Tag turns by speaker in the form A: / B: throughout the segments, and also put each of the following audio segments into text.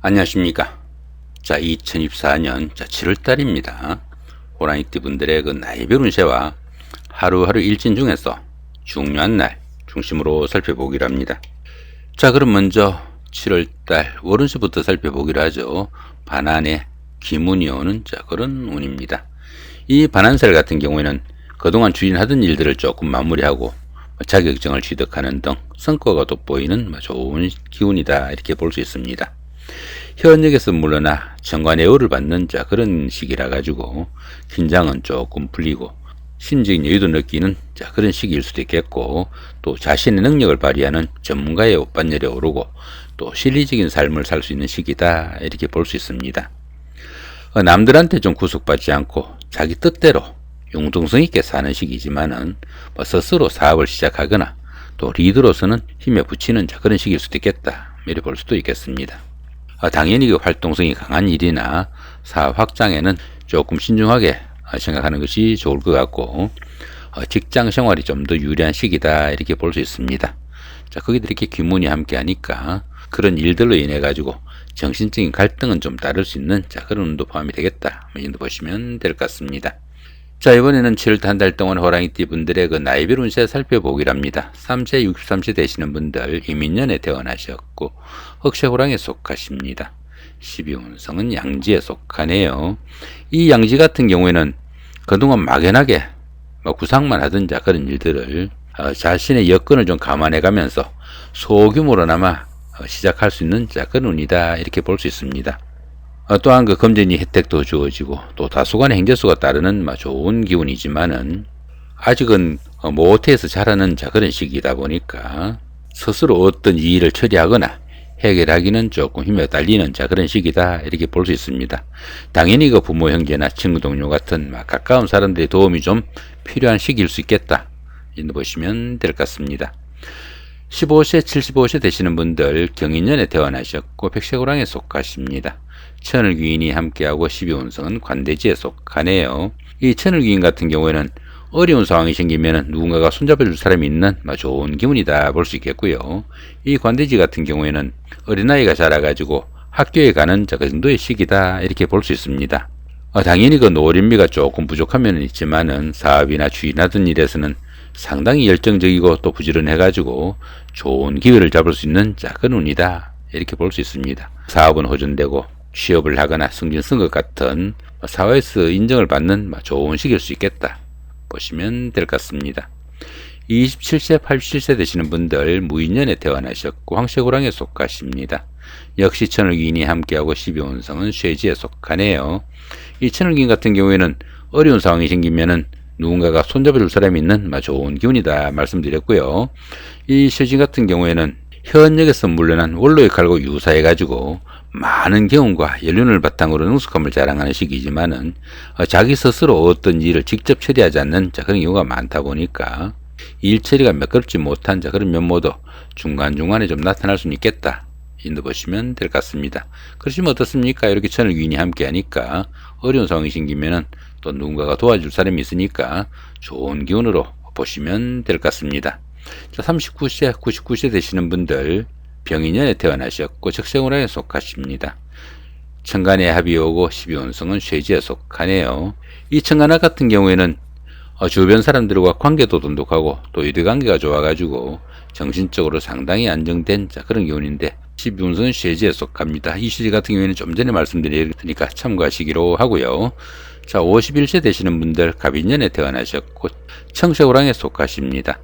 A: 안녕하십니까. 자, 2024년 7월달입니다. 호랑이띠 분들의 그 나이별 운세와 하루하루 일진 중에서 중요한 날 중심으로 살펴보기로 합니다. 자, 그럼 먼저 7월달 월운세부터 살펴보기로 하죠. 반한의 기운이 오는 그런 운입니다. 이 반한살 같은 경우에는 그동안 추진하던 일들을 조금 마무리하고 자격증을 취득하는 등 성과가 돋보이는 좋은 기운이다, 이렇게 볼 수 있습니다. 현역에서 물러나 정관예우를 받는 그런 시기라 가지고 긴장은 조금 풀리고 심적인 여유도 느끼는 그런 시기일 수도 있겠고, 또 자신의 능력을 발휘하는 전문가의 옷반열에 오르고 또 실리적인 삶을 살 수 있는 시기다, 이렇게 볼 수 있습니다. 남들한테 좀 구속받지 않고 자기 뜻대로 융통성 있게 사는 시기지만은 스스로 사업을 시작하거나 또 리더로서는 힘에 붙이는 그런 시기일 수도 있겠다, 이렇게 볼 수도 있겠습니다. 당연히 그 활동성이 강한 일이나 사업 확장에는 조금 신중하게 생각하는 것이 좋을 것 같고, 직장 생활이 좀 더 유리한 시기다, 이렇게 볼 수 있습니다. 자, 거기도 이렇게 귀문이 함께 하니까 그런 일들로 인해 가지고 정신적인 갈등은 좀 따를 수 있는 그런 운도 포함이 되겠다, 이 정도 보시면 될 것 같습니다. 자, 이번에는 7월 한 달 동안 호랑이띠 분들의 그 나이별 운세 살펴보기로 합니다. 3세 63세 되시는 분들 이민년에 태어나셨고 흑색호랑이에 속하십니다. 12운성은 양지에 속하네요. 이 양지 같은 경우에는 그동안 막연하게 구상만 하던 그런 일들을 자신의 여건을 좀 감안해 가면서 소규모로나마 시작할 수 있는 그런 운이다, 이렇게 볼 수 있습니다. 또한 그 금전이 혜택도 주어지고 또 다소간의 행재수가 따르는 좋은 기운이지만은 아직은 모태에서 자라는 그런 시기이다 보니까 스스로 어떤 일을 처리하거나 해결하기는 조금 힘에 딸리는 그런 시기다, 이렇게 볼 수 있습니다. 당연히 그 부모, 형제나 친구, 동료 같은 가까운 사람들의 도움이 좀 필요한 시기일 수 있겠다, 이렇게 보시면 될 것 같습니다. 15세 75세 되시는 분들 경인년에 태어나셨고 백색호랑이에 속하십니다. 천을귀인이 함께하고 12운성은 관대지에 속하네요. 이 천을귀인 같은 경우에는 어려운 상황이 생기면 누군가가 손잡아줄 사람이 있는 좋은 기운이다, 볼 수 있겠고요. 이 관대지 같은 경우에는 어린아이가 자라가지고 학교에 가는 그 정도의 시기다, 이렇게 볼 수 있습니다. 당연히 그 노린미가 조금 부족한 면은 있지만은 사업이나 추진하던 일에서는 상당히 열정적이고 또 부지런해가지고 좋은 기회를 잡을 수 있는 그런 운이다, 이렇게 볼 수 있습니다. 사업은 호전되고 취업을 하거나 승진 쓴 것 같은 사회에서 인정을 받는 좋은 시기일 수 있겠다, 보시면 될 것 같습니다. 27세 87세 되시는 분들 무인년에 태어나셨고 황색호랑이에 속하십니다. 역시 천을귀인이 함께하고 12운성은 쇠지에 속하네요. 이 천을귀인 같은 경우에는 어려운 상황이 생기면은 누군가가 손잡아줄 사람이 있는 좋은 기운이다, 말씀드렸고요. 이 쇠지 같은 경우에는 현역에서 물러난 원로의 칼과 유사해가지고 많은 경험과 연륜을 바탕으로 능숙함을 자랑하는 시기지만은 자기 스스로 어떤 일을 직접 처리하지 않는 그런 경우가 많다 보니까 일 처리가 매끄럽지 못한 그런 면모도 중간중간에 좀 나타날 수는 있겠다, 인도 보시면 될 것 같습니다. 그러시면 어떻습니까? 이렇게 천을귀인이 함께 하니까 어려운 상황이 생기면은 또 누군가가 도와줄 사람이 있으니까 좋은 기운으로 보시면 될 것 같습니다. 자, 39세 99세 되시는 분들 병인년에 태어나셨고 적생호랑이에 속하십니다. 천간에 합이 오고 12운성은 쇠지에 속하네요. 이 천간합 같은 경우에는 주변 사람들과 관계도 돈독하고 또 유대관계가 좋아가지고 정신적으로 상당히 안정된 그런 기운인데 12운성은 쇠지에 속합니다. 이 쇠지 같은 경우에는 좀 전에 말씀드리니까 참고하시기로 하고요. 자, 51세 되시는 분들 갑인년에 태어나셨고 청색호랑이에 속하십니다.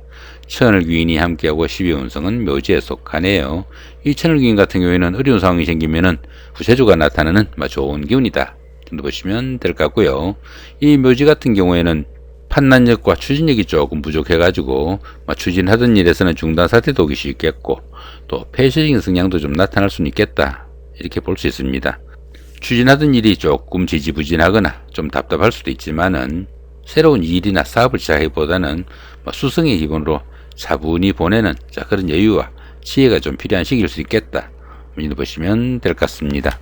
A: 천을귀인이 함께하고 12운성은 묘지에 속하네요. 이 천을귀인 같은 경우에는 어려운 상황이 생기면은 구세주가 나타나는 좋은 기운이다, 정도 보시면 될 것 같고요. 이 묘지 같은 경우에는 판단력과 추진력이 조금 부족해가지고 추진하던 일에서는 중단 사태도 오기 쉽겠고 또 폐쇄적인 성향도 좀 나타날 수는 있겠다, 이렇게 볼 수 있습니다. 추진하던 일이 조금 지지부진하거나 좀 답답할 수도 있지만은 새로운 일이나 사업을 시작하기보다는 수성의 기본으로 차분히 보내는 그런 여유와 지혜가 좀 필요한 시기일 수 있겠다, 이렇게 보시면 될 것 같습니다.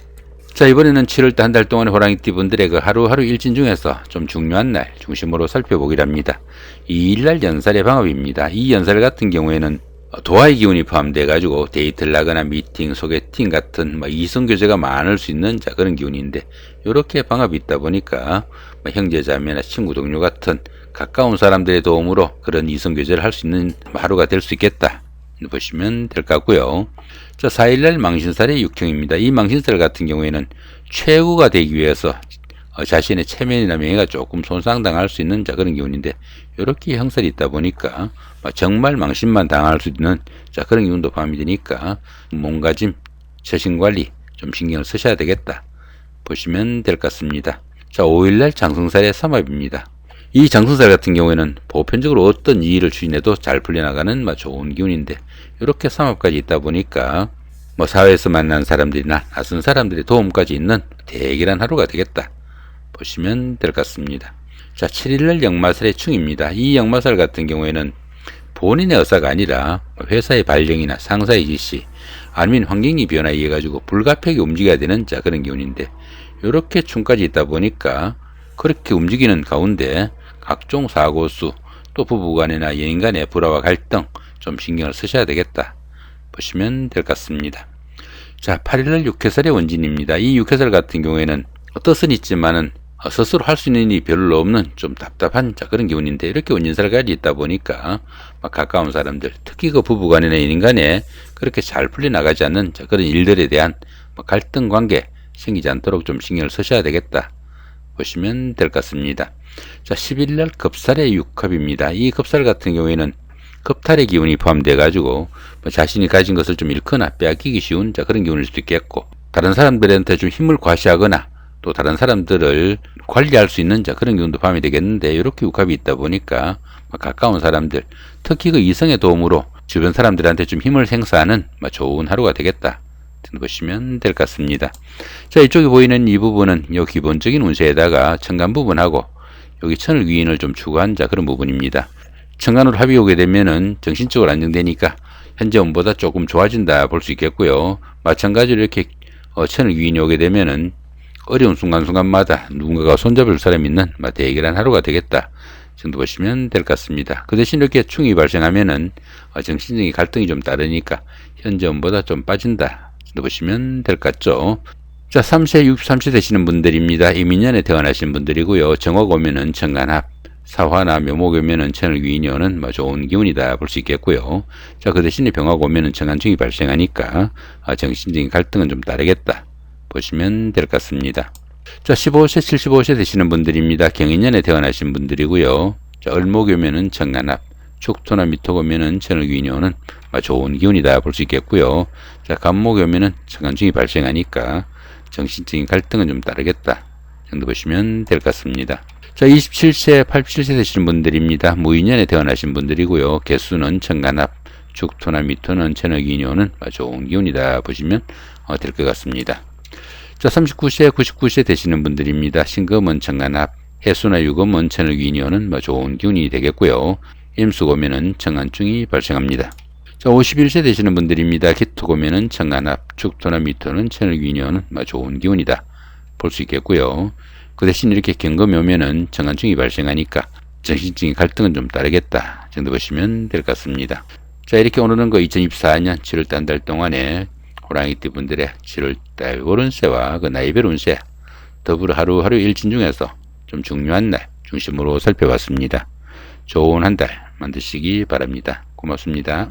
A: 자, 이번에는 7월달 한 달 동안의 호랑이띠 분들의 그 하루하루 일진 중에서 좀 중요한 날 중심으로 살펴보기로 합니다. 2일날 연살의 방업입니다. 이 연살 같은 경우에는 도화의 기운이 포함돼 가지고 데이트를 하거나 미팅, 소개팅 같은 이성 교제가 많을 수 있는 그런 기운인데, 이렇게 방합이 있다 보니까 형제 자매나 친구 동료 같은 가까운 사람들의 도움으로 그런 이성 교제를 할 수 있는 하루가 될 수 있겠다 보시면 될 것 같고요. 자, 4일날 망신살의 육형입니다. 이 망신살 같은 경우에는 최후가 되기 위해서 자신의 체면이나 명예가 조금 손상당할 수 있는 그런 기운인데, 이렇게 형살이 있다 보니까 정말 망신만 당할 수 있는 그런 기운도 포함이 되니까 몸가짐, 처신관리 좀 신경을 쓰셔야 되겠다 보시면 될 것 같습니다. 자, 5일날 장성살의 삼합입니다. 이 장성살 같은 경우에는 보편적으로 어떤 일을 추진해도 잘 풀려나가는 좋은 기운인데, 이렇게 삼합까지 있다 보니까 사회에서 만난 사람들이나 낯선 사람들의 도움까지 있는 대결한 하루가 되겠다 보시면 될 것 같습니다. 자, 7일날 역마살의 충입니다. 이 역마살 같은 경우에는 본인의 의사가 아니라 회사의 발령이나 상사의 지시, 아니면 환경이 변화에 의해 가지고 불가피하게 움직여야 되는 그런 기운인데, 이렇게 충까지 있다 보니까 그렇게 움직이는 가운데 각종 사고수, 또 부부간이나 연인간의 불화와 갈등 좀 신경을 쓰셔야 되겠다 보시면 될 것 같습니다. 자, 8일날 육해살의 원진입니다. 이 육해살 같은 경우에는 뜻은 있지만은 스스로 할 수 있는 일이 별로 없는 좀 답답한 그런 기운인데, 이렇게 원진살까지 있다 보니까 가까운 사람들, 특히 그 부부간이나 연인간에 그렇게 잘 풀려나가지 않는 그런 일들에 대한 갈등 관계 생기지 않도록 좀 신경을 쓰셔야 되겠다 보시면 될 것 같습니다. 자, 10일날 급살의 육합입니다. 이 급살 같은 경우에는 급탈의 기운이 포함되어 가지고 자신이 가진 것을 좀 잃거나 빼앗기기 쉬운 그런 기운일 수도 있겠고, 다른 사람들한테 좀 힘을 과시하거나 또 다른 사람들을 관리할 수 있는 그런 기운도 포함이 되겠는데, 이렇게 육합이 있다 보니까 가까운 사람들, 특히 그 이성의 도움으로 주변 사람들한테 좀 힘을 행사하는 좋은 하루가 되겠다 보시면 될 것 같습니다. 자, 이쪽에 보이는 이 부분은 요 기본적인 운세에다가 천간 부분하고 여기 천을 위인을 좀 추구한 그런 부분입니다. 천간으로 합이 오게 되면은 정신적으로 안정되니까 현재 운보다 조금 좋아진다 볼 수 있겠고요. 마찬가지로 이렇게 천을 위인이 오게 되면은 어려운 순간순간마다 누군가가 손잡을 사람이 있는 대결한 하루가 되겠다 정도 보시면 될 것 같습니다. 그 대신 이렇게 충이 발생하면은 정신적인 갈등이 좀 다르니까 현재 운보다 좀 빠진다 정도 보시면 될 것 같죠. 자, 3세, 63세 되시는 분들입니다. 이민년에 태어나신 분들이고요. 정화가 오면은 천간합, 사화나 묘목이 오면은 천을 위인이 오는 좋은 기운이다 볼 수 있겠고요. 자, 그 대신에 병화가 오면은 천간충이 발생하니까 정신적인 갈등은 좀 다르겠다 보시면 될 것 같습니다. 자, 15세, 75세 되시는 분들입니다. 경인년에 태어나신 분들이고요. 자, 을목이 오면은 천간합, 축토나 미토가 오면은 천을 위인이 오는 좋은 기운이다 볼 수 있겠고요. 자, 간목이 오면은 천간충이 발생하니까 정신적인 갈등은 좀 다르겠다 정도 보시면 될 것 같습니다. 자, 27세, 87세 되시는 분들입니다. 무인년에 태어나신 분들이고요. 개수는 천간합, 축토나 미토는 천을 위인이 오는 좋은 기운이다 보시면 될 것 같습니다. 자, 39세, 99세 되시는 분들입니다. 신금은 천간합, 해수나 유금은 천을 위인이 오는 좋은 기운이 되겠고요. 임수가 오면은 천간충이 발생합니다. 자, 51세 되시는 분들입니다. 기토가 오면은 천간합, 축토나 미토는 천을 위인이 오는 좋은 기운이다 볼 수 있겠고요. 그 대신 이렇게 경금이 오면은 천간충이 발생하니까 정신적인 갈등은 좀 다르겠다 정도 보시면 될 것 같습니다. 자, 이렇게 오늘은 2024년 7월달 한 달 동안에 호랑이띠 분들의 7월달 월운세와 나이별 운세, 더불어 하루하루 일진 중에서 좀 중요한 날 중심으로 살펴봤습니다. 좋은 한 달 만드시기 바랍니다. 고맙습니다.